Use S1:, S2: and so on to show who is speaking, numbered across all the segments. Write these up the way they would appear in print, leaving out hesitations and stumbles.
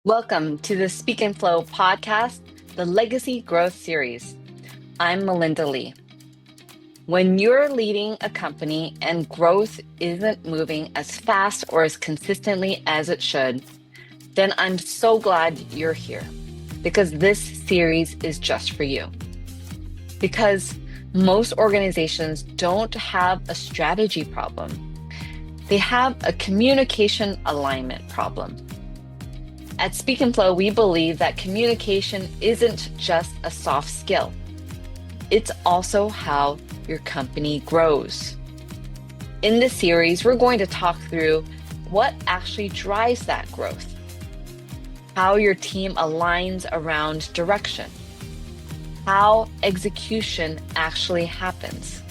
S1: Welcome to the Speak and Flow podcast, the Legacy Growth Series. I'm Melinda Lee. When you're leading a company and growth isn't moving as fast or as consistently as it should, then I'm so glad you're here because this series is just for you. Because most organizations don't have a strategy problem, they have a communication alignment problem. At Speak and Flow, we believe that communication isn't just a soft skill. It's also how your company grows. In this series, we're going to talk through what actually drives that growth, how your team aligns around direction, how execution actually happens,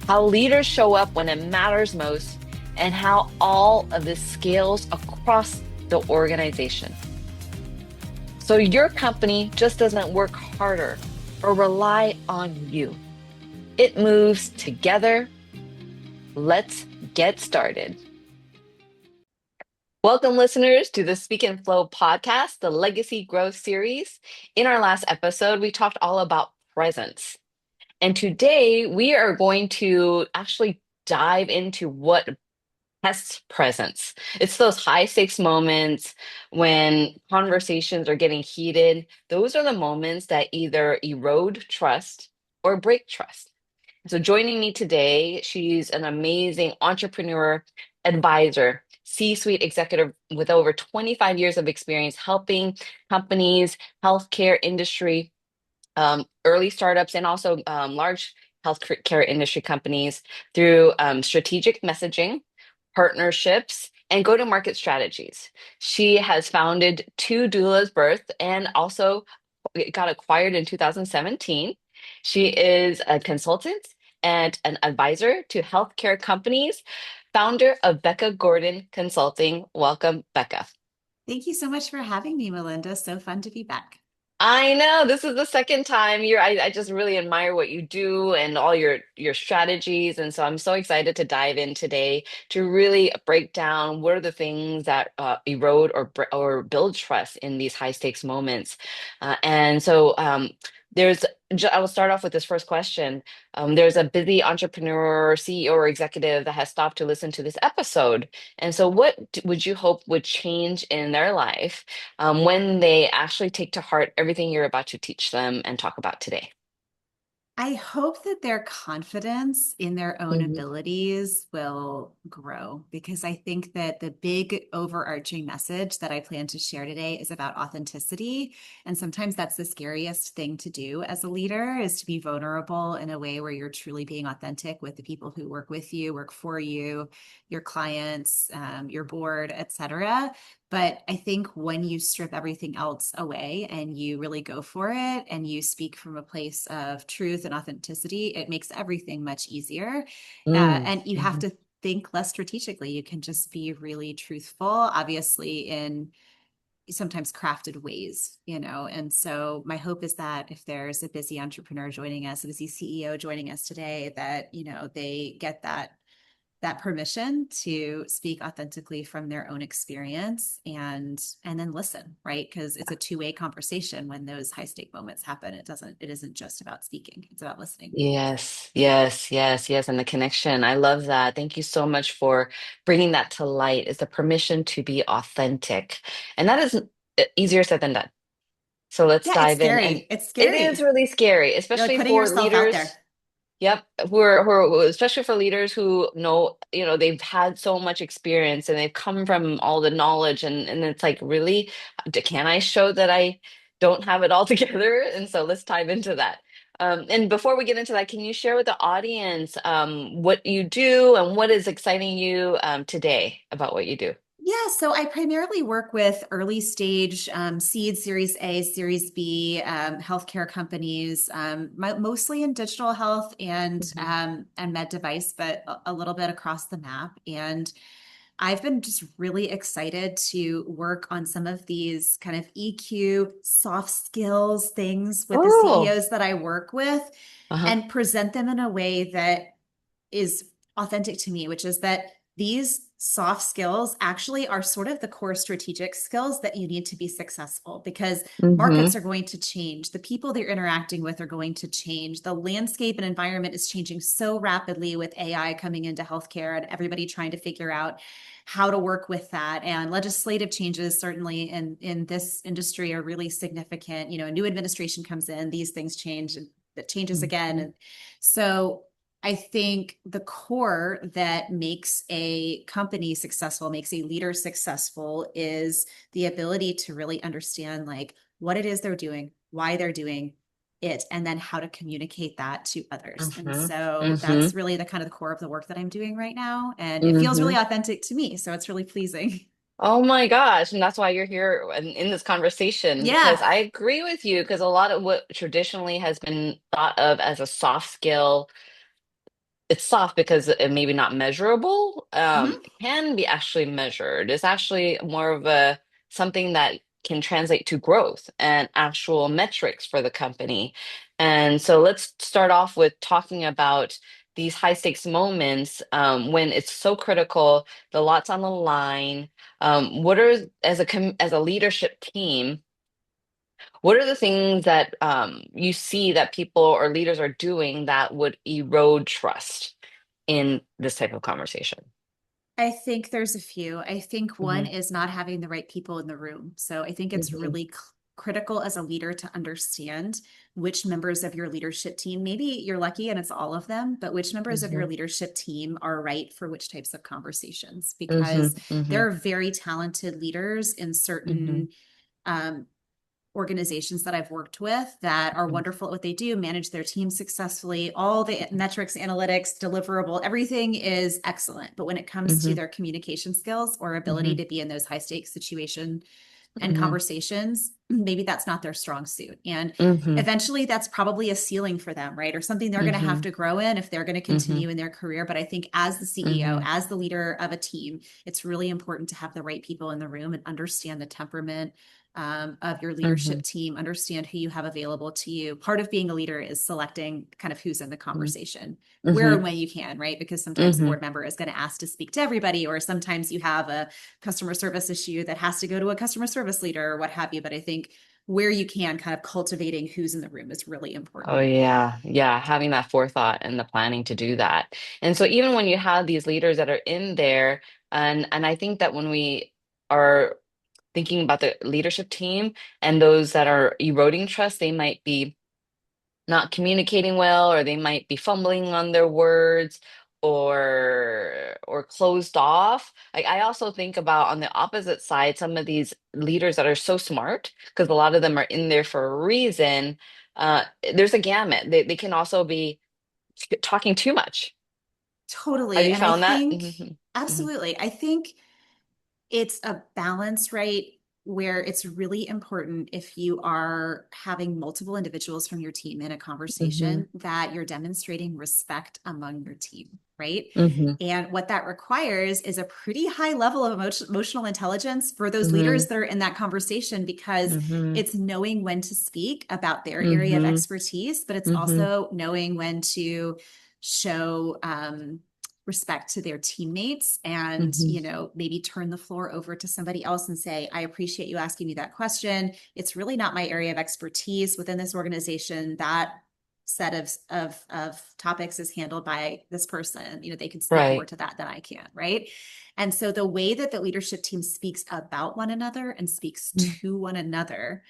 S1: how leaders show up when it matters most, and how all of this scales across the organization. So your company just doesn't work harder or rely on you. It moves together. Let's get started. Welcome, listeners, to the Speak and Flow podcast, the Legacy Growth Series. In our last episode, we talked all about presence. And today we are going to actually dive into what test presence. It's those high stakes moments when conversations are getting heated. Those are the moments that either erode trust or break trust. So joining me today, she's an amazing entrepreneur, advisor, C-suite executive with over 25 years of experience helping companies, healthcare industry, early startups, and also large healthcare industry companies through strategic messaging, partnerships, and go-to-market strategies. She has founded two doulas birth and also got acquired in 2017. She is a consultant and an advisor to healthcare companies, founder of Becca Gordon Consulting. Welcome, Becca.
S2: Thank you so much for having me, Melinda. So fun to be back.
S1: I know this is the second time I just really admire what you do and all your strategies. And so I'm so excited to dive in today to really break down what are the things that erode or build trust in these high stakes moments. And so there's, I will start off with this first question. There's a busy entrepreneur, CEO, or executive that has stopped to listen to this episode. And so what would you hope would change in their life when they actually take to heart everything you're about to teach them and talk about today?
S2: I hope that their confidence in their own
S1: Mhm.
S2: abilities will grow because I think that the big overarching message that I plan to share today is about authenticity. And sometimes that's the scariest thing to do as a leader is to be vulnerable in a way where you're truly being authentic with the people who work with you, work for you, your clients, your board, etc. But I think when you strip everything else away and you really go for it and you speak from a place of truth and authenticity, it makes everything much easier.
S1: Mm,
S2: And you have
S1: mhm.
S2: to think less strategically. You can just be really truthful, obviously, in sometimes crafted ways, you know. And so my hope is that if there's a busy entrepreneur joining us, a busy CEO joining us today, that, you know, they get that permission to speak authentically from their own experience and then listen, right? Because it's a two-way conversation when those high stake moments happen. It isn't just about speaking, it's about listening.
S1: Yes, yes, yes, yes. And the connection. I love that. Thank you so much for bringing that to light. Is the permission to be authentic. And that is easier said than done. So let's
S2: Yeah, it's
S1: dive in. And
S2: scary. It's
S1: it is
S2: scary.
S1: really scary,
S2: You're like
S1: especially
S2: putting
S1: for
S2: yourself out
S1: leaders.
S2: there.
S1: Yep, who are especially for leaders who know, they've had so much experience and they've come from all the knowledge and it's like, really, can I show that I don't have it all together? And so let's dive into that. And before we get into that, can you share with the audience what you do and what is exciting you today about what you do?
S2: Yeah, so I primarily work with early stage seed, Series A, Series B healthcare companies, mostly in digital health
S1: Mhm.
S2: and med device, but a little bit across the map. And I've been just really excited to work on some of these kind of EQ, soft skills things with the
S1: Oh,
S2: CEOs that I work with
S1: uh-huh.
S2: and present them in a way that is authentic to me, which is that these soft skills actually are sort of the core strategic skills that you need to be successful because
S1: Mm-hmm.
S2: markets are going to change. The people that you're interacting with are going to change. The landscape and environment is changing so rapidly with AI coming into healthcare and everybody trying to figure out how to work with that. And legislative changes, certainly in this industry, are really significant. You know, a new administration comes in, these things change, and that changes again.
S1: Mm-hmm.
S2: And so I think the core that makes a company successful, makes a leader successful, is the ability to really understand like what it is they're doing, why they're doing it, and then how to communicate that to others. And
S1: Mm-hmm.
S2: so
S1: Mm-hmm.
S2: that's really the kind of the core of the work that I'm doing right now. And it feels
S1: Mm-hmm.
S2: really authentic to me. So it's really pleasing.
S1: Oh my gosh. And that's why you're here in this conversation,
S2: Yeah.
S1: because I agree with you, because a lot of what traditionally has been thought of as a soft skill, it's soft because it maybe not measurable,
S2: Mhm.
S1: can be actually measured. It's actually more of a something that can translate to growth and actual metrics for the company. And so let's start off with talking about these high stakes moments when it's so critical, the lot's on the line. What are as a leadership team? What are the things that you see that people or leaders are doing that would erode trust in this type of conversation?
S2: I think there's a few. I think one
S1: Hmm.
S2: is not having the right people in the room. So I think it's
S1: Hmm.
S2: really critical as a leader to understand which members of your leadership team, maybe you're lucky and it's all of them, but which members of your
S1: Hmm.
S2: leadership team are right for which types of conversations,
S1: Hmm.
S2: because
S1: Hmm.
S2: there are very talented leaders in
S1: Hmm.
S2: certain um, organizations that I've worked with that are
S1: Hmm.
S2: wonderful at what they do, manage their team successfully, all the metrics, analytics, deliverable, everything is excellent. But when it comes to
S1: Hmm.
S2: their communication skills or ability to be in those high stakes situations and
S1: Hmm.
S2: conversations, maybe that's not their strong suit. And
S1: Hmm.
S2: eventually that's probably a ceiling for them, right? Or something they're going to have
S1: Hmm.
S2: to grow in if they're going to
S1: Hmm.
S2: continue in their career. But I think as the CEO,
S1: Hmm.
S2: as the leader of a team, it's really important to have the right people in the room and understand the temperament of your
S1: Hmm.
S2: leadership team, understand who you have available to you. Part of being a leader is selecting kind of who's in the
S1: Hmm.
S2: conversation, where
S1: Hmm.
S2: and when you can, right? Because sometimes a
S1: Hmm.
S2: board member is going to ask to speak to everybody, or sometimes you have a customer service issue that has to go to a customer service leader or what have you. But I think where you can, kind of cultivating who's in the room is really
S1: Oh
S2: important.
S1: yeah, yeah, having that forethought and the planning to do that. And so even when you have these leaders that are in there, and I think that when we are thinking about the leadership team and those that are eroding trust, they might be not communicating well, or they might be fumbling on their words, or closed off. Like I also think about on the opposite side, some of these leaders that are so smart, because a lot of them are in there for a reason. Uh, there's a gamut. They can also be talking too much. Have
S2: Totally.
S1: you
S2: And I
S1: found that?
S2: think,
S1: Hmm. Hmm.
S2: absolutely, I think it's a balance, right? Where it's really important if you are having multiple individuals from your team in a
S1: Hmm.
S2: conversation that you're demonstrating respect among your team, right?
S1: Hmm.
S2: And what that requires is a pretty high level of emotional intelligence for those
S1: Hmm.
S2: leaders that are in that conversation, because
S1: Hmm.
S2: it's knowing when to speak about their area of
S1: Hmm.
S2: expertise, but it's
S1: Hmm.
S2: also knowing when to show respect to their teammates and,
S1: Hmm.
S2: you know, maybe turn the floor over to somebody else and say, I appreciate you asking me that question. It's really not my area of expertise within this organization. That set of topics is handled by this person. You know, they can speak more
S1: Right.
S2: to that than I can, right? And so the way that the leadership team speaks about one another and speaks to one another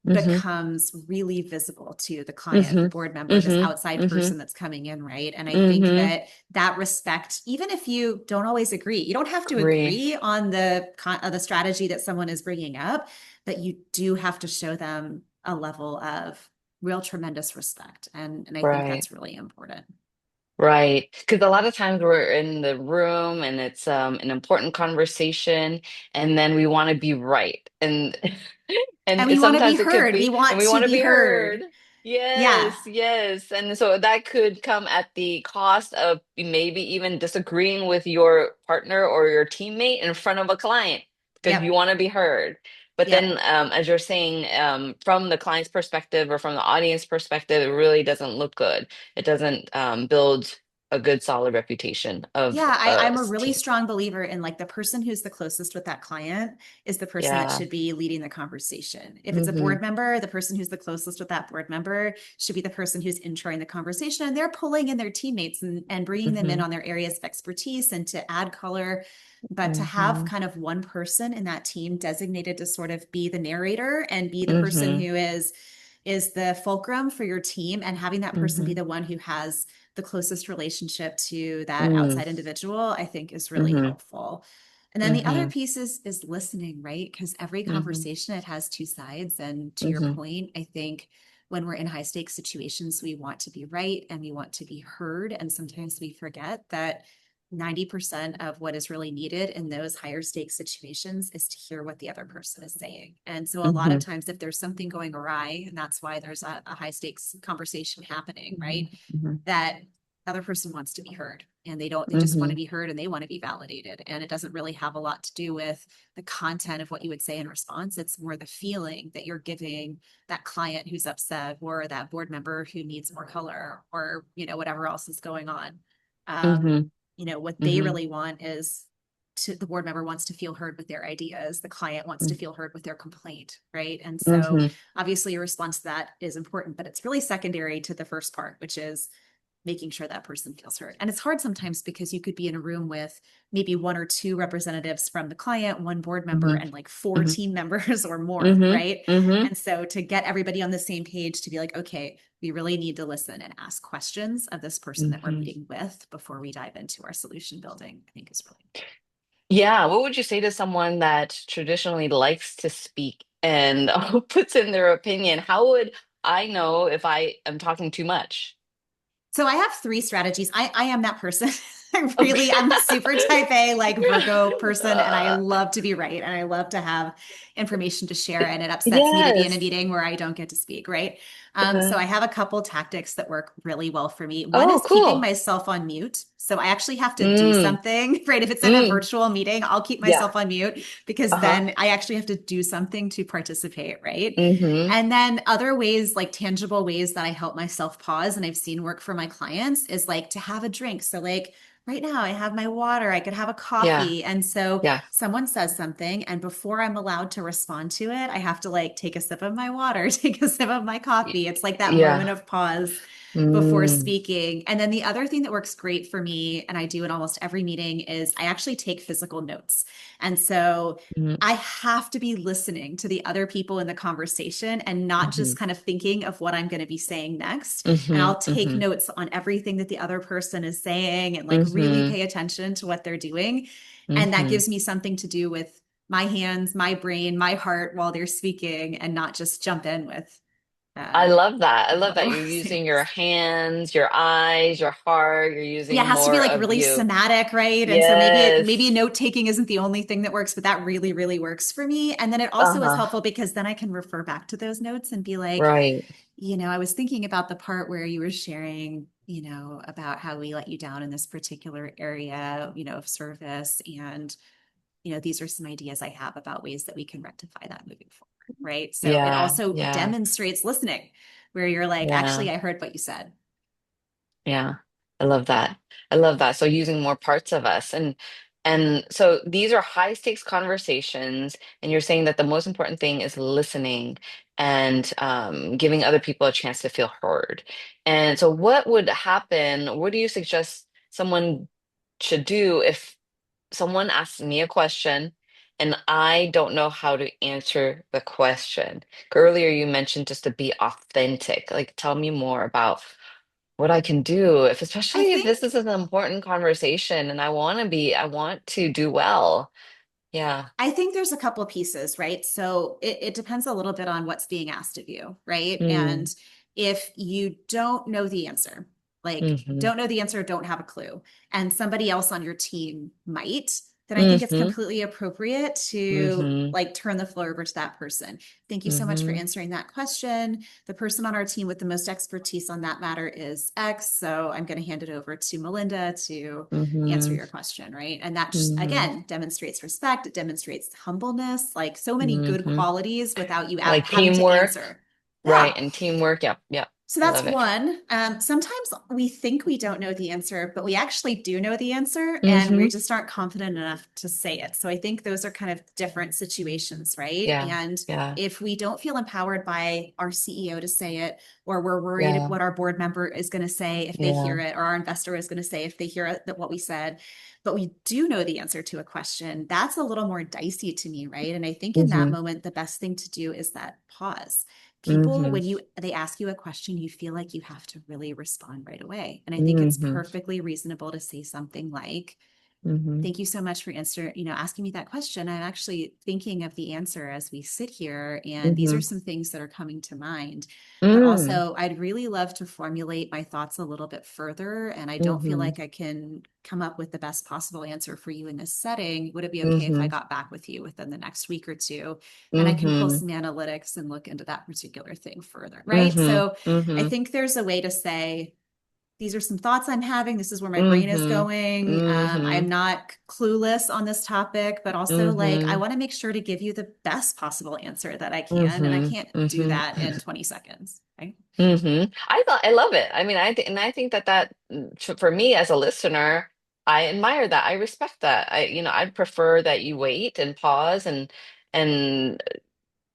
S1: Hmm.
S2: becomes really visible to the client, the
S1: Hmm.
S2: board member, this
S1: Hmm.
S2: outside
S1: Hmm.
S2: person that's coming in, right? And I think
S1: Hmm.
S2: that that respect, even if you don't always agree, you don't have to
S1: Agree.
S2: agree on the strategy that someone is bringing up, but you do have to show them a level of real tremendous respect, and I think
S1: Right.
S2: that's really important.
S1: Right. Because a lot of times we're in the room and it's an important conversation, and then we want to be right. And
S2: And
S1: and
S2: we want to be
S1: sometimes it could
S2: heard. We
S1: be, and
S2: want
S1: we
S2: to
S1: want to
S2: be
S1: be heard.
S2: heard. Yeah.
S1: Yes, yes. And so that could come at the cost of maybe even disagreeing with your partner or your teammate in front of a client because you
S2: Yep.
S1: want to be heard. But
S2: Yep.
S1: then, as you're saying, from the client's perspective or from the audience perspective, it really doesn't look good. It doesn't build. a good solid reputation of
S2: Yeah, I'm a really
S1: team.
S2: strong believer in like the person who's the closest with that client is the person that
S1: Yeah.
S2: should be leading the conversation. If it's a
S1: Mm-hmm.
S2: board member, the person who's the closest with that board member should be the person who's introing the conversation. And they're pulling in their teammates and bringing them in
S1: Mm-hmm.
S2: on their areas of expertise and to add color. But to have
S1: Mm-hmm.
S2: kind of one person in that team designated to sort of be the narrator and be the person
S1: Mm-hmm.
S2: who is the fulcrum for your team, and having that person be
S1: Mm-hmm.
S2: the one who has the closest relationship to that
S1: Mm-hmm.
S2: outside individual, I think is really
S1: Mm-hmm.
S2: helpful. And then the other
S1: Mm-hmm.
S2: piece is listening, right? Because every
S1: Mm-hmm.
S2: conversation, it has two sides. And to your
S1: Mm-hmm.
S2: point, I think when we're in high stakes situations, we want to be right and we want to be heard. And sometimes we forget that 90% of what is really needed in those higher stakes situations is to hear what the other person is saying. And so a lot of
S1: Mm-hmm.
S2: times, if there's something going awry, and that's why there's a high stakes conversation happening,
S1: Mm-hmm.
S2: right? That other person wants to be heard, and they just want
S1: Mm-hmm.
S2: to be heard and they want to be validated. And it doesn't really have a lot to do with the content of what you would say in response. It's more the feeling that you're giving that client who's upset, or that board member who needs more color, or, whatever else is going on.
S1: Mm-hmm.
S2: What they
S1: Mm-hmm.
S2: really want is the board member wants to feel heard with their ideas. The client wants to feel heard with their complaint, right? And so
S1: Mm-hmm.
S2: obviously your response to that is important, but it's really secondary to the first part, which is making sure that person feels heard. And it's hard sometimes because you could be in a room with maybe one or two representatives from the client, one board member,
S1: Mm-hmm.
S2: and like four
S1: Mm-hmm.
S2: team members or more,
S1: Mm-hmm.
S2: right?
S1: Mm-hmm.
S2: And so to get everybody on the same page, to be like, okay, we really need to listen and ask questions of this person that we're
S1: Mm-hmm.
S2: meeting with before we dive into our solution building, I think is really important.
S1: Yeah, what would you say to someone that traditionally likes to speak and puts in their opinion? How would I know if I am talking too much?
S2: So I have three strategies. I am that person.
S1: Okay.
S2: I'm a super type A, like Virgo person, and I
S1: Uh,
S2: love to be right. And I love to have information to share. And it upsets me to be in a
S1: yes.
S2: meeting where I don't get to speak, right? So
S1: Uh,
S2: I have a couple tactics that work really well for me. One
S1: oh,
S2: is keeping
S1: cool.
S2: myself on mute. So I actually have to do
S1: Mm,
S2: something, right? If it's in a
S1: mm,
S2: virtual meeting, I'll keep
S1: yeah.
S2: myself on mute because
S1: Uh-huh.
S2: then I actually have to do something to participate, right?
S1: Mm-hmm.
S2: And then other ways, like tangible ways that I help myself pause and I've seen work for my clients is like to have a drink. So, like right now, I have my water, I could have a
S1: Yeah.
S2: coffee. And so
S1: Yeah.
S2: someone says something, and before I'm allowed to respond to it, I have to like take a sip of my water, take a sip of my
S1: Y-
S2: coffee. It's like that moment
S1: Yeah.
S2: of pause before
S1: Mm,
S2: speaking. And then the other thing that works great for me, and I do in almost every meeting, is I actually take physical notes. And so
S1: mm,
S2: I have to be listening to the other people in the conversation and not
S1: mm-hmm.
S2: just kind of thinking of what I'm going to be saying next. And
S1: Mm-hmm.
S2: I'll take
S1: Mm-hmm.
S2: notes on everything that the other person is saying and like really
S1: Mm-hmm.
S2: pay attention to what they're doing. And that
S1: Mm-hmm.
S2: gives me something to do with my hands, my brain, my heart while they're speaking, and not just jump in with
S1: I
S2: uh,
S1: love that. I love
S2: what
S1: that
S2: we're
S1: you're
S2: saying.
S1: using your hands, your eyes, your heart. You're
S2: Yeah, it
S1: using
S2: has to be
S1: more
S2: like
S1: of
S2: really
S1: you.
S2: somatic, right? And so maybe
S1: Yes.
S2: note taking isn't the only thing that works, but that really, really works for me. And then it also is
S1: Uh-huh.
S2: helpful because then I can refer back to those notes and be like,
S1: Right.
S2: I was thinking about the part where you were sharing, about how we let you down in this particular area, of service. And, these are some ideas I have about ways that we can rectify that moving forward, right? So it
S1: Yeah.
S2: also
S1: Yeah.
S2: demonstrates listening, where you're like,
S1: Yeah.
S2: actually, I heard what you said.
S1: Yeah. I love that. I love that. So using more parts of us and so these are high stakes conversations and you're saying that the most important thing is listening and giving other people a chance to feel heard. And so what would happen? What do you suggest someone should do if someone asks me a question and I don't know how to answer the question? Earlier, you mentioned just to be authentic. Like, tell me more about what I can do, if
S2: I
S1: especially if
S2: think
S1: this is an important conversation and I want to do well. Yeah.
S2: I think there's a couple of pieces, right? So it depends a little bit on what's being asked of you, right?
S1: Mm,
S2: And if you don't know the answer, like
S1: hmm
S2: don't know the answer, don't have a clue, and somebody else on your team might, then I think it's
S1: hmm
S2: completely appropriate to
S1: hmm
S2: like turn the floor over to that person. Thank you so much for
S1: hmm
S2: answering that question. The person on our team with the most expertise on that matter is X. So I'm going to hand it over to Melinda to answer
S1: hmm
S2: your question, right? And that just,
S1: hmm
S2: again, demonstrates respect, it demonstrates humbleness, like so many good
S1: hmm
S2: qualities without you
S1: Like
S2: having to
S1: teamwork,
S2: answer.
S1: right?
S2: Yeah.
S1: And teamwork. Yep. Yep.
S2: So
S1: I
S2: that's
S1: love it.
S2: one. Sometimes we think we don't know the answer, but we actually do know the answer, and we
S1: Mm-hmm.
S2: just aren't confident enough to say it. So I think those are kind of different situations, right?
S1: Yeah.
S2: And
S1: Yeah.
S2: if we don't feel empowered by our CEO to say it, or we're worried
S1: Yeah.
S2: what our board member is going to say if they
S1: Yeah.
S2: hear it, or our investor is going to say if they hear it, that what we said, but we do know the answer to a question, that's a little more dicey to me, right? And I think in that
S1: Mm-hmm.
S2: moment, the best thing to do is that pause. People,
S1: Mm-hmm.
S2: when they ask you a question, you feel like you have to really respond right away. And I think it's
S1: Mm-hmm.
S2: perfectly reasonable to say something like,
S1: Mm-hmm.
S2: thank you so much for asking me that question. I'm actually thinking of the answer as we sit here, and these are
S1: Mm-hmm.
S2: some things that are coming to mind. But
S1: Mm.
S2: also, I'd really love to formulate my thoughts a little bit further, and I don't feel
S1: Mm-hmm.
S2: like I can come up with the best possible answer for you in this setting. Would it be okay if I
S1: Mm-hmm.
S2: got back with you within the next week or two? And I can pull
S1: Mm-hmm.
S2: some analytics and look into that particular thing further, right?
S1: Mm-hmm.
S2: So I
S1: Mm-hmm.
S2: think there's a way to say, these are some thoughts I'm having. This is where my brain is
S1: Mm-hmm.
S2: going.
S1: Mm-hmm.
S2: I'm not clueless on this topic, but also like I
S1: Mm-hmm.
S2: want to make sure to give you the best possible answer that I can, and I
S1: Mm-hmm.
S2: can't do that
S1: Mm-hmm.
S2: in 20 seconds, right?
S1: I love it. I mean, I think that for me as a listener, I admire that. I respect that. I'd prefer that you wait and pause and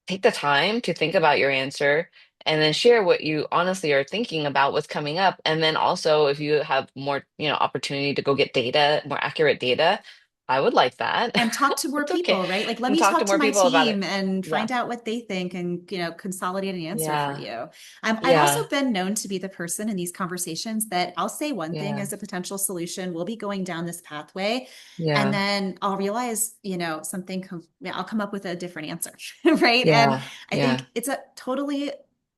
S1: take the time to think about your answer and then share what you honestly are thinking about what's coming up. And then also if you have more, opportunity to go get data, more accurate data, I would like that.
S2: And talk to more
S1: It's okay.
S2: people, right? Like, let
S1: And
S2: me
S1: talk to
S2: talk to
S1: more
S2: my
S1: people about it.
S2: team and
S1: Yeah.
S2: find out what they think and, consolidate an answer for
S1: Yeah.
S2: you. I've
S1: Yeah.
S2: also been known to be the person in these conversations that I'll say one thing
S1: Yeah.
S2: as a potential solution. We'll be going down this pathway. And
S1: Yeah.
S2: then I'll realize, I'll come up with a different answer, right? And
S1: Yeah.
S2: I
S1: Yeah.
S2: think it's a totally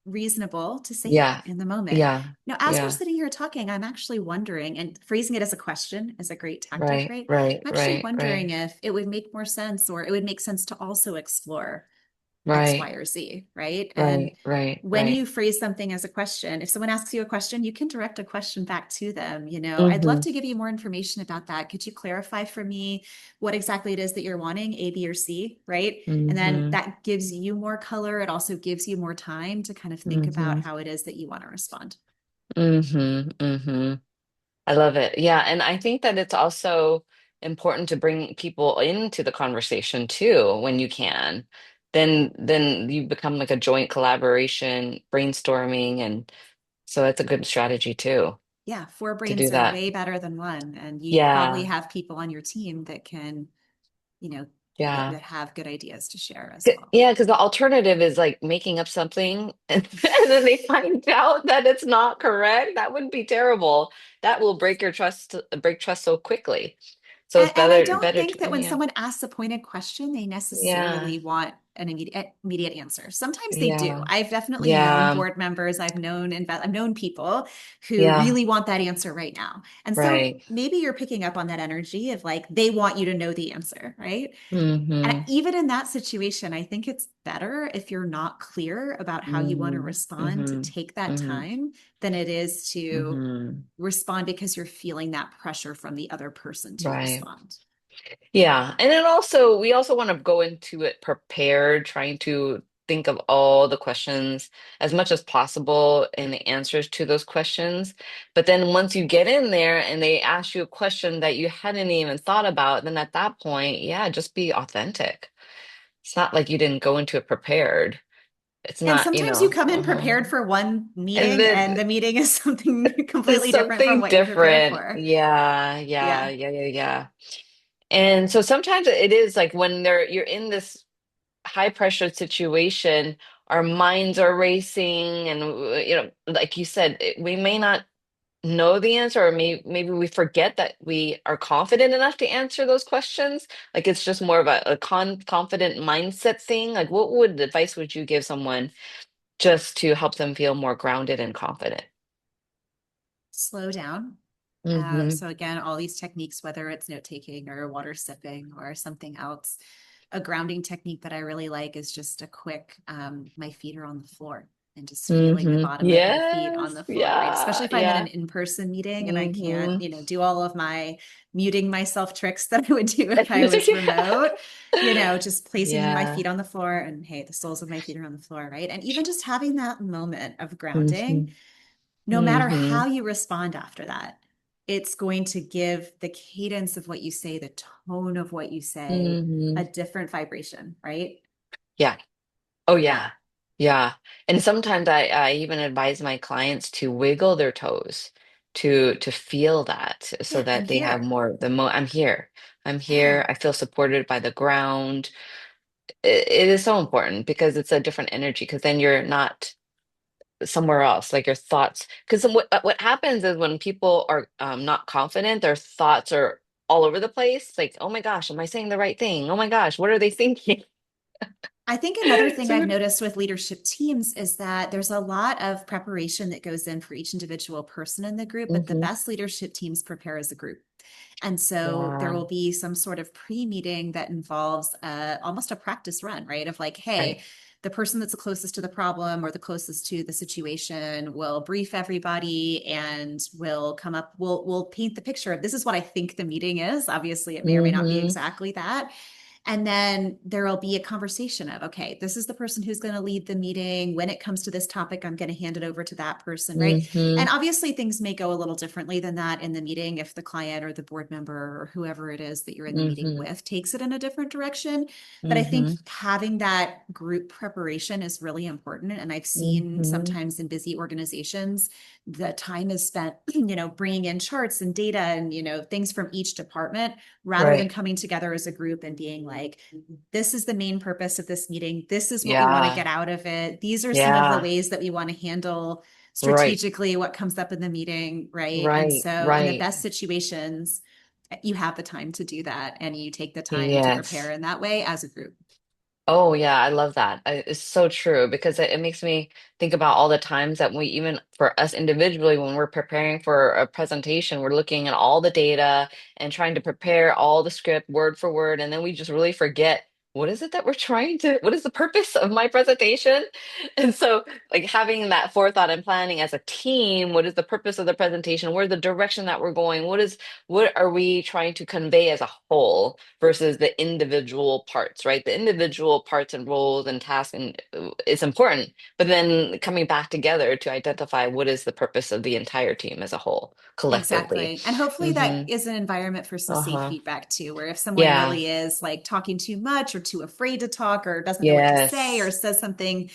S2: reasonable to say that
S1: Yeah.
S2: in the moment.
S1: Yeah.
S2: Now, as we're
S1: Yeah.
S2: sitting here talking, I'm actually wondering, and phrasing it as a question is a great tactic,
S1: Right.
S2: right?
S1: Right.
S2: I'm actually
S1: Right.
S2: wondering
S1: Right.
S2: if it would make more sense, or it would make sense to also explore X, Y,
S1: Right.
S2: or Z, right? And
S1: Right. Right.
S2: when
S1: Right.
S2: you phrase something as a question, if someone asks you a question, you can direct a question back to them. I'd love
S1: Mm-hmm.
S2: to give you more information about that. Could you clarify for me what exactly it is that you're wanting, A, B, or C, right? And then
S1: Mm-hmm.
S2: that gives you more color. It also gives you more time to kind of think about
S1: Mm-hmm.
S2: how it is that you want to respond.
S1: Mm-hmm. Mm-hmm. I love it. Yeah. And I think that it's also important to bring people into the conversation too when you can. Then you become like a joint collaboration, brainstorming, and so it's a good strategy too
S2: Yeah, four
S1: to do
S2: brains are
S1: that.
S2: way better than one. And you probably
S1: Yeah.
S2: have people on your team that can, you know,
S1: Yeah.
S2: that have good ideas to share as well.
S1: Yeah, because the alternative is like making up something and then they find out that it's not correct. That would be terrible. That will break trust so quickly. So it's
S2: And I
S1: better,
S2: don't
S1: better
S2: think that
S1: to,
S2: when
S1: yeah.
S2: someone asks a pointed question, they
S1: Yeah.
S2: necessarily want an immediate answer. Sometimes they do.
S1: Yeah.
S2: I've definitely known
S1: Yeah.
S2: board members, I've known people who
S1: Yeah.
S2: really want that answer right now. And so
S1: Right.
S2: maybe you're picking up on that energy of like they want you to know the answer, right? And
S1: Mm-hmm.
S2: even in that situation, I think it's better if you're not clear about how you want to
S1: Mm-hmm.
S2: respond to
S1: Mm-hmm.
S2: take that
S1: Mm-hmm.
S2: time than it is to
S1: Mm-hmm.
S2: respond because you're feeling that pressure from the other person to
S1: Right.
S2: respond.
S1: Yeah. And then also, we also want to go into it prepared, trying to think of all the questions as much as possible and the answers to those questions. But then once you get in there and they ask you a question that you hadn't even thought about, then at that point, yeah, just be authentic. It's not like you didn't go into it prepared. It's
S2: And
S1: not,
S2: sometimes you come in prepared for one
S1: and
S2: meeting
S1: then
S2: and the meeting is something
S1: there's
S2: completely different from
S1: something
S2: what you prepared
S1: different.
S2: for.
S1: Yeah, yeah,
S2: Yeah.
S1: yeah, yeah, yeah. And so sometimes it is like when you're in this high pressure situation, our minds are racing, and like you said, we may not know the answer, or maybe we forget that we are confident enough to answer those questions. Like it's just more of a confident mindset thing. Like what would advice would you give someone just to help them feel more grounded and confident?
S2: Slow down.
S1: Mm-hmm.
S2: So again, all these techniques, whether it's note taking or water sipping or something else, a grounding technique that I really like is just a quick, my feet are on the floor and just feeling the
S1: Mm-hmm.
S2: bottom of my feet on
S1: Yes.
S2: the floor, right? Especially
S1: Yeah.
S2: if I'm in an
S1: Yeah.
S2: in-person meeting and I can't,
S1: Mm-hmm.
S2: do all of my muting myself tricks that I would do if I was remote, just placing my
S1: Yeah.
S2: feet on the floor and hey, the soles of my feet are on the floor, right? And even just having that moment of
S1: Mm-hmm.
S2: grounding no matter
S1: Mm-hmm.
S2: how you respond after that, it's going to give the cadence of what you say, the tone of what you say,
S1: Mm-hmm.
S2: a different vibration, right?
S1: Yeah. Oh yeah. Yeah. And sometimes I even advise my clients to wiggle their toes to feel that so
S2: Yeah, I'm
S1: that they have
S2: here.
S1: more the mo I'm here. I'm
S2: Yeah.
S1: here. I feel supported by the ground. It is so important because it's a different energy because then you're not somewhere else, like your thoughts. Because what happens is when people are not confident, their thoughts are all over the place. Like, oh my gosh, am I saying the right thing? Oh my gosh, what are they thinking?
S2: I think another thing I've
S1: So,
S2: noticed with leadership teams is that there's a lot of preparation that goes in for each individual person in the group, but the
S1: hmm.
S2: best leadership teams prepare as a group. And so there
S1: Yeah,
S2: will be some sort of pre-meeting that involves almost a practice run, right? Of like, hey,
S1: right.
S2: the person that's the closest to the problem or the closest to the situation will brief everybody and will come up, we'll paint the picture of this is what I think the meeting is. Obviously, it may or may not be
S1: Hmm.
S2: exactly that. And then there will be a conversation of, okay, this is the person who's going to lead the meeting. When it comes to this topic, I'm going to hand it over to that person, right?
S1: Hmm.
S2: And obviously, things may go a little differently than that in the meeting if the client or the board member or whoever it is that you're in the meeting
S1: Hmm.
S2: with takes it in a different direction. But I think
S1: Hmm.
S2: having that group preparation is really important. And I've seen
S1: Hmm.
S2: sometimes in busy organizations, the time is spent, bringing in charts and data and, things from each department rather than
S1: Right.
S2: coming together as a group and being like, this is the main purpose of this meeting. This is what we want to
S1: Yeah.
S2: get out of it. These are some of the
S1: Yeah.
S2: ways that we want to handle
S1: Right.
S2: strategically what comes up in the meeting, right? And
S1: Right.
S2: so, in the
S1: Right.
S2: best situations, you have the time to do that and you take the time to prepare
S1: Yes.
S2: in that way as a group.
S1: Oh yeah, I love that. It's so true because it makes me think about all the times that we, even for us individually, when we're preparing for a presentation, we're looking at all the data and trying to prepare all the script word for word, and then we just really forget what is it that we're trying to, what is the purpose of my presentation? And so, like having that forethought and planning as a team, what is the purpose of the presentation? Where's the direction that we're going? What are we trying to convey as a whole versus the individual parts, right? The individual parts and roles and tasks and is important, but then coming back together to identify what is the purpose of the entire team as a whole, collectively.
S2: Exactly. And hopefully that
S1: Hmm.
S2: is an environment for some safe
S1: Uh-huh.
S2: feedback too, where if someone
S1: Yeah.
S2: really is like talking too much or too afraid to talk or doesn't know what to say or
S1: Yes.
S2: says something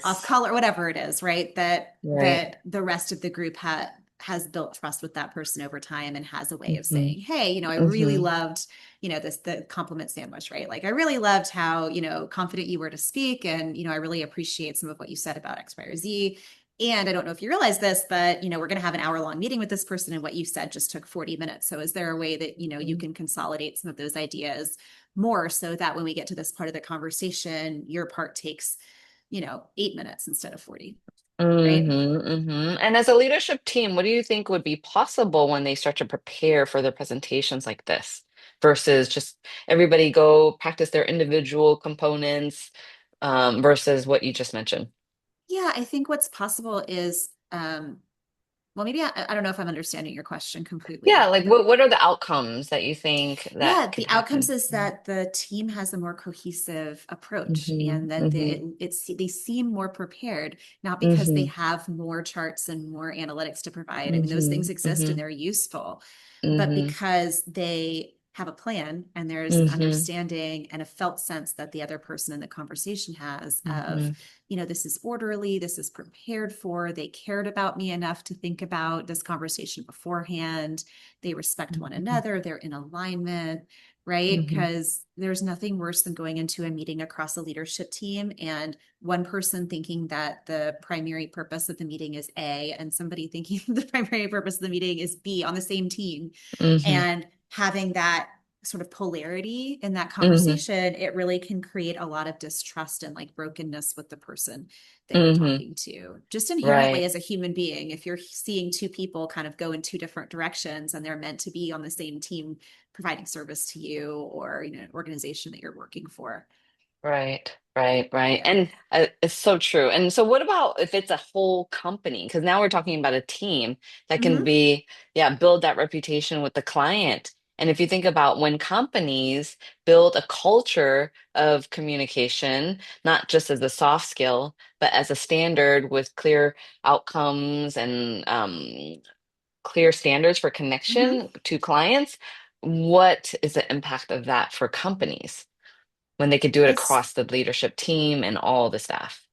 S2: off
S1: Yes.
S2: color, whatever it is, right? That
S1: Right.
S2: that the rest of the group has built trust with that person over time and has a way of
S1: Hmm.
S2: saying, hey, I really
S1: Hmm.
S2: loved, this the compliment sandwich, right? Like I really loved how, confident you were to speak. And, I really appreciate some of what you said about X, Y, or Z. And I don't know if you realize this, but we're going to have an hour-long meeting with this person, and what you said just took 40 minutes. So is there a way that you can consolidate some of those ideas more so that when we get to this part of the conversation, your part takes 8 minutes instead of 40,
S1: Hmm.
S2: right?
S1: Hmm. And as a leadership team, what do you think would be possible when they start to prepare for their presentations like this versus just everybody go practice their individual components versus what you just mentioned?
S2: Yeah, I think what's possible is, well, maybe I don't know if I'm understanding your question
S1: Yeah,
S2: completely.
S1: like what are the outcomes that you think that
S2: Yeah,
S1: can
S2: the outcomes
S1: happen?
S2: is that the team has a more cohesive approach
S1: Mm-hmm.
S2: and that
S1: Mm-hmm.
S2: they seem more prepared, not because they
S1: Mm-hmm.
S2: have more charts and more analytics to provide. I mean, those
S1: Mm-hmm.
S2: things exist and
S1: Mm-hmm.
S2: they're useful, but
S1: Mm-hmm.
S2: because they have a plan and there's an
S1: Mm-hmm.
S2: understanding and a felt sense that the other person in the conversation has of,
S1: Mm-hmm.
S2: this is orderly, this is prepared for, they cared about me enough to think about this conversation beforehand, they respect one
S1: Mm-hmm.
S2: another, they're in alignment, right?
S1: Mm-hmm.
S2: Because there's nothing worse than going into a meeting across a leadership team and one person thinking that the primary purpose of the meeting is A and somebody thinking the primary purpose of the meeting is B on the same team.
S1: Mm-hmm.
S2: And having that sort of polarity in that
S1: Mm-hmm.
S2: conversation, it really can create a lot of distrust and like brokenness with the person that you're
S1: Mm-hmm.
S2: talking to. Just inherently
S1: Right.
S2: as a human being, if you're seeing two people kind of go in two different directions and they're meant to be on the same team providing service to you or an organization that you're working for.
S1: Right, right, right.
S2: Yeah.
S1: And it's so true. And so, what about if it's a whole company? Because now we're talking about a team that can
S2: Mm-hmm.
S1: be, yeah, build that reputation with the client And if you think about when companies build a culture of communication, not just as a soft skill, but as a standard with clear outcomes and clear standards for
S2: Mhm.
S1: connection to clients, what is the impact of that for companies when they could do it
S2: It's
S1: across the leadership team and all the staff?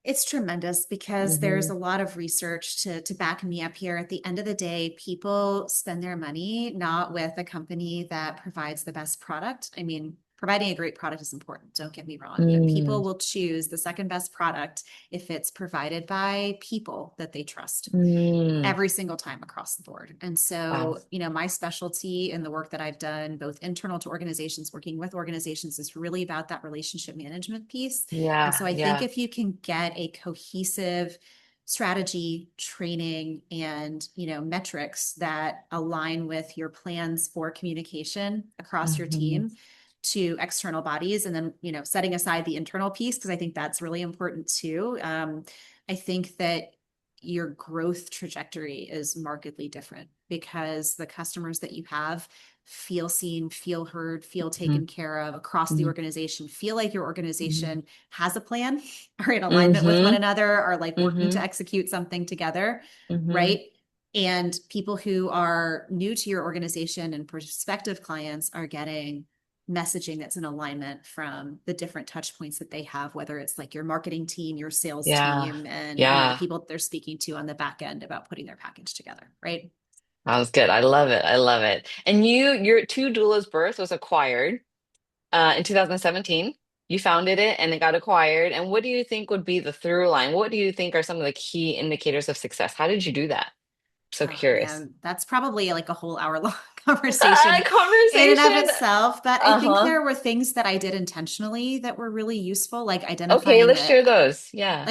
S2: It's tremendous because there's
S1: Hmm.
S2: a lot of research to back me up here. At the end of the day, people spend their money not with a company that provides the best product. I mean, providing a great product is important, don't get me wrong, but
S1: Mm,
S2: people will choose the second best product if it's provided by people that they trust
S1: mm,
S2: every single time across the board. And
S1: wow.
S2: so, my specialty in the work that I've done, both internal to organizations, working with organizations, is really about that relationship management piece. And
S1: Yeah,
S2: so I think
S1: yeah.
S2: if you can get a cohesive strategy, training, and metrics that align with your plans for communication across your
S1: Hmm.
S2: team to external bodies, and then setting aside the internal piece, because I think that's really important too. I think that your growth trajectory is markedly different because the customers that you have feel seen, feel heard, feel
S1: Hmm.
S2: taken care of across the
S1: Hmm.
S2: organization, feel like your
S1: Hmm.
S2: organization has a plan, are in alignment with one
S1: Hmm.
S2: another, are like working to
S1: Hmm.
S2: execute something together,
S1: Hmm.
S2: right? And people who are new to your organization and prospective clients are getting messaging that's in alignment from the different touch points that they have, whether it's like your marketing team, your sales
S1: Yeah,
S2: team, and the
S1: yeah.
S2: people that they're speaking to on the back end about putting their package together, right?
S1: Sounds good. I love it. I love it. And your Two Doulas Birth was acquired in 2017. You founded it and it got acquired. And what do you think would be the through line? What do you think are some of the key indicators of success? How did you do that? So
S2: Oh
S1: curious.
S2: man, that's probably like a whole hour long conversation in and of
S1: Conversation.
S2: itself. But I think
S1: Uh-huh.
S2: there were things that I did intentionally that were really useful, like
S1: Okay,
S2: identifying
S1: let's
S2: a
S1: share those. Yeah.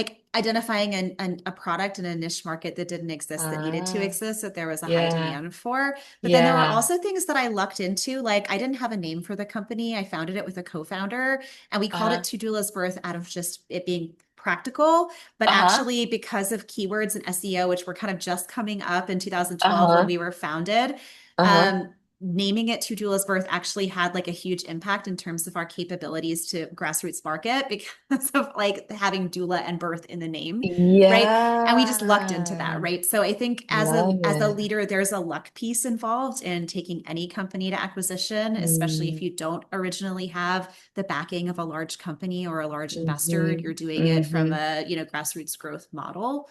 S2: a product in a niche market that didn't exist, that needed to
S1: Ah,
S2: exist, that there was a high
S1: yeah.
S2: demand for. But then there were
S1: Yeah.
S2: also things that I lucked into. Like, I didn't have a name for the company. I founded it with a co-founder, and we called it
S1: Uh-huh.
S2: Two Doulas Birth out of just it being practical. But
S1: Uh-huh.
S2: actually, because of keywords and SEO, which were kind of just coming up in 2012 when
S1: Uh-huh.
S2: we were founded,
S1: Uh-huh.
S2: um, naming it Two Doulas Birth actually had like a huge impact in terms of our capabilities to grassroots market because of like having doula and birth in the name, right? And we just lucked into that,
S1: Yeah.
S2: right? So I think as a
S1: Love
S2: as a
S1: it.
S2: leader, there's a luck piece involved in taking any company to acquisition, especially if
S1: Mm,
S2: you don't originally have the backing of a large company or a large investor.
S1: mm-hmm.
S2: You're doing it from
S1: Mm-hmm.
S2: a grassroots growth model.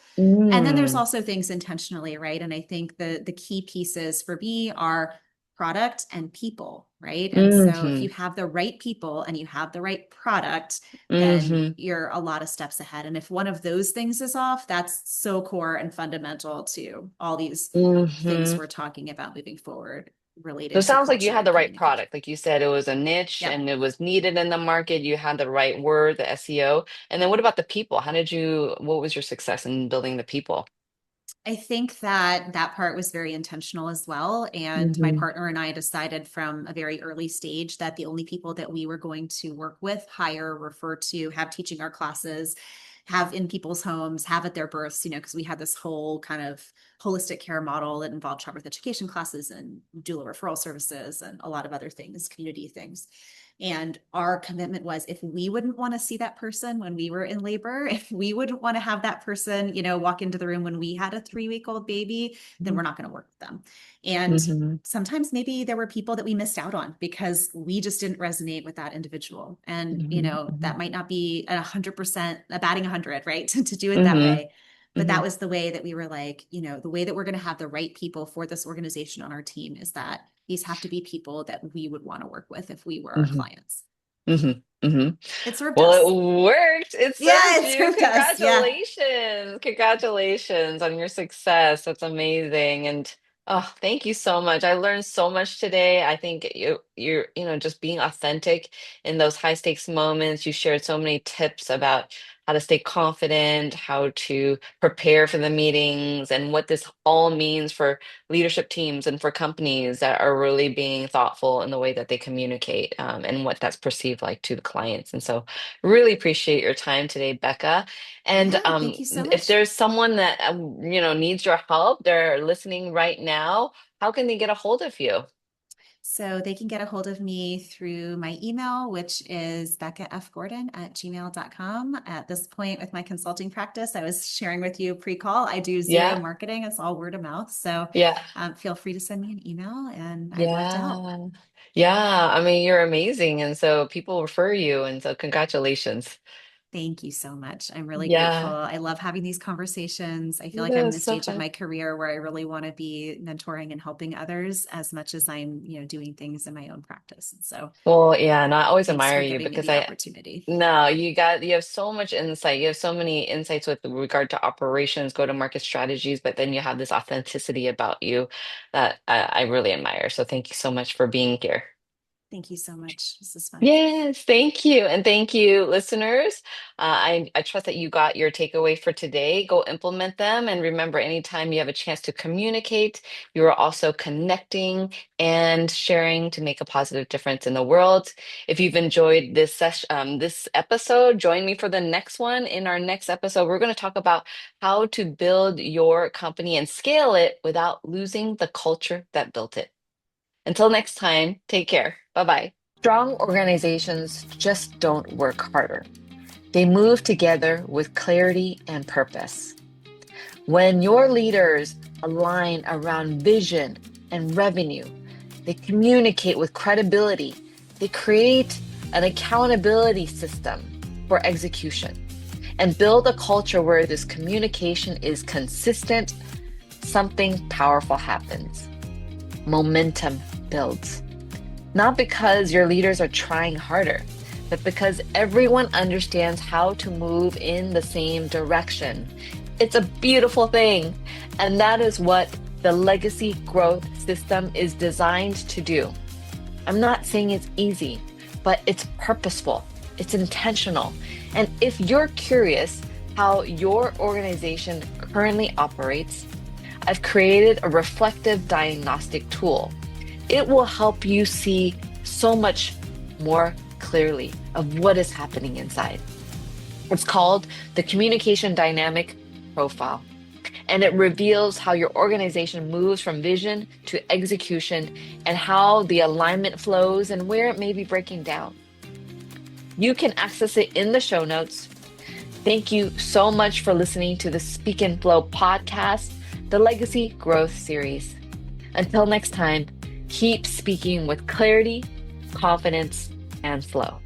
S2: And then there's
S1: Mm,
S2: also things intentionally, right? And I think the key pieces for me are product and people, right? And so if
S1: mm-hmm.
S2: you have the right people and you have the right product, then
S1: Mm-hmm.
S2: you're a lot of steps ahead. And if one of those things is off, that's so core and fundamental to all these things
S1: Mm-hmm.
S2: we're talking about moving forward
S1: So it
S2: related to
S1: sounds like you
S2: culture
S1: had
S2: and
S1: the right
S2: communication.
S1: product. Like you said, it was a niche
S2: Yep.
S1: and it was needed in the market. You had the right word, the SEO. And then what about the people? What was your success in building the people?
S2: I think that that part was very intentional as well. And my
S1: Mm-hmm.
S2: partner and I decided from a very early stage that the only people that we were going to work with, hire, refer to, have teaching our classes, have in people's homes, have at their births, because we had this whole kind of holistic care model that involved childbirth education classes and doula referral services and a lot of other things, community things. And our commitment was, if we wouldn't want to see that person when we were in labor, if we wouldn't want to have that person, walk into the room when we had a 3-week-old baby, then we're not going to work with them. And
S1: Mm-hmm.
S2: sometimes maybe there were people that we missed out on because we just didn't resonate with that individual. And,
S1: Mm-hmm.
S2: that might not be 100%, a batting 100, right? to do it that
S1: Mm-hmm.
S2: way. But that was the way that we were like, the way that we're going to have the right people for this organization on our team is that these have to be people that we would want to work with if we were our
S1: Mm-hmm.
S2: clients.
S1: Mm-hmm. Mm-hmm.
S2: It served
S1: Well,
S2: us.
S1: it worked. It
S2: Yeah,
S1: served
S2: it
S1: you.
S2: served us. Yeah.
S1: Congratulations. Congratulations on your success. That's amazing. And oh, thank you so much. I learned so much today. I think just being authentic in those high stakes moments. You shared so many tips about how to stay confident, how to prepare for the meetings, and what this all means for leadership teams and for companies that are really being thoughtful in the way that they communicate, and what that's perceived like to the clients. And so really appreciate your time today, Becca. And
S2: Yeah. Thank you so
S1: if
S2: much.
S1: there's someone that needs your help, they're listening right now, how can they get a hold of you?
S2: So they can get a hold of me through my email, which is beccafgordon@gmail.com. At this point with my consulting practice, I was sharing with you pre-call, I do zero
S1: Yeah.
S2: marketing. It's all word of mouth. So
S1: Yeah.
S2: feel free to send me an email and I'd love to help.
S1: Yeah. Yeah. I mean, you're amazing. And so people refer you. And so congratulations.
S2: Thank you so much. I'm really grateful.
S1: Yeah.
S2: I love having these conversations. I feel like
S1: That
S2: I'm in
S1: was
S2: the
S1: so
S2: stage of
S1: fun.
S2: my career where I really want to be mentoring and helping others as much as I'm, doing things in my own practice. And so
S1: Well, yeah, and I always
S2: thanks
S1: admire
S2: for
S1: you
S2: giving me
S1: because
S2: the opportunity.
S1: you have so much insight. You have so many insights with regard to operations, go-to-market strategies, but then you have this authenticity about you that I really admire. So thank you so much for being here.
S2: Thank you so much. This is fun.
S1: Yes, thank you. And thank you, listeners. I trust that you got your takeaway for today. Go implement them. And remember, anytime you have a chance to communicate, you are also connecting and sharing to make a positive difference in the world. If you've enjoyed this episode, join me for the next one. In our next episode, we're going to talk about how to build your company and scale it without losing the culture that built it. Until next time, take care. Bye bye. Strong organizations just don't work harder. They move together with clarity and purpose. When your leaders align around vision and revenue, they communicate with credibility, they create an accountability system for execution, and build a culture where this communication is consistent, something powerful happens. Momentum builds. Not because your leaders are trying harder, but because everyone understands how to move in the same direction. It's a beautiful thing. And that is what the legacy growth system is designed to do. I'm not saying it's easy, but it's purposeful, it's intentional. And if you're curious how your organization currently operates, I've created a reflective diagnostic tool. It will help you see so much more clearly of what is happening inside. It's called the Communication Dynamic Profile, and it reveals how your organization moves from vision to execution and how the alignment flows and where it may be breaking down. You can access it in the show notes. Thank you so much for listening to the Speak and Flow podcast, the Legacy Growth Series. Until next time, keep speaking with clarity, confidence, and flow.